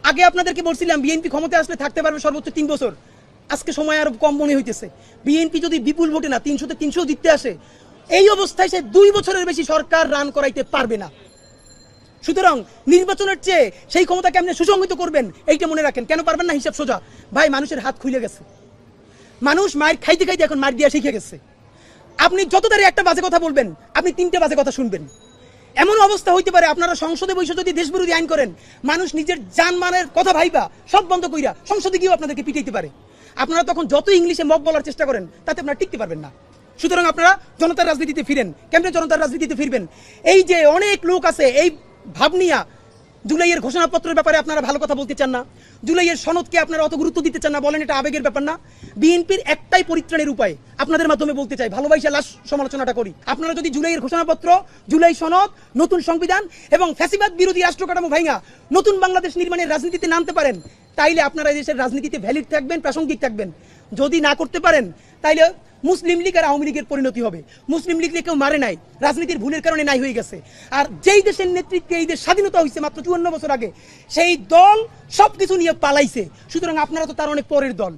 আগে আপনাদেরকে বলছিলাম বিএনপি ক্ষমতায় আসলে থাকতে পারবে সর্বোচ্চ 3 বছর, আজকে সময় আরো কম মনে হইতেছে। বিএনপি যদি বিপুল ভোটে না 300-তে 300 জিততে আসে, এই অবস্থায় সে 2 বছরের বেশি সরকার রান করাইতে পারবে না। সুতরাং নির্বাচনের চেয়ে সেই ক্ষমতা কেমনে সুসংহত করবেন এইটা মনে রাখেন। কেন পারবেন না? হিসাব সোজা ভাই, মানুষের হাত খুলে গেছে, মানুষ মায়ের খাইতে খাইতে এখন মার দিয়া শিখে গেছে। আপনি যত তারে একটা বাজে কথা বলবেন, আপনি 3টে বাজে কথা শুনবেন। এমন অবস্থা হইতে পারে আপনারা সংসদে বসে যদি দেশবিরোধী আইন করেন, মানুষ নিজের জানমালের কথা ভাইবা সব বন্ধ কইরা সংসদে গিয়েও আপনাদেরকে পিটাইতে পারে। আপনারা তখন যত ইংলিশে মক বলার চেষ্টা করেন, তাতে আপনারা টিকতে পারবেন না। সুতরাং আপনারা জনতার রাজনীতিতে ফিরেন। কেমনে জনতার রাজনীতিতে ফিরবেন? এই যে অনেক লোক আছে এই ভাব নিয়া জুলাইয়ের ঘোষণাপত্রের ব্যাপারে আপনারা ভালো কথা বলতে চান না, জুলাইয়ের সনদকে আপনারা অত গুরুত্ব দিতে চান না, বলেন এটা আবেগের ব্যাপার না। বিএনপির একটাই পরিত্রাণের উপায়, আপনাদের মাধ্যমে বলতে চাই, ভালোবাসা লাশ সমালোচনাটা করি। আপনারা যদি জুলাইয়ের ঘোষণাপত্র, জুলাই সনদ, নতুন সংবিধান এবং ফ্যাসিবাদ বিরোধী রাষ্ট্র কাঠামো ভাঙা নতুন বাংলাদেশ নির্মাণের রাজনীতিতে নামতে পারেন, তাইলে আপনারা দেশের রাজনীতিতে ভ্যালিড থাকবেন, প্রাসঙ্গিক থাকবেন। যদি না করতে পারেন, তাইলে মুসলিম লীগ আর আওয়ামী লীগের পরিণতি হবে। মুসলিম লীগকে কেউ মারে নাই, রাজনীতির ভুলের কারণে নাই হয়ে গেছে। আর যেই দেশের নেতৃত্বে এই দেশ স্বাধীনতা হয়েছে মাত্র 54 বছর আগে, সেই দল সবকিছু নিয়ে পালাইছে। সুতরাং আপনারা তো তার অনেক পরের দল।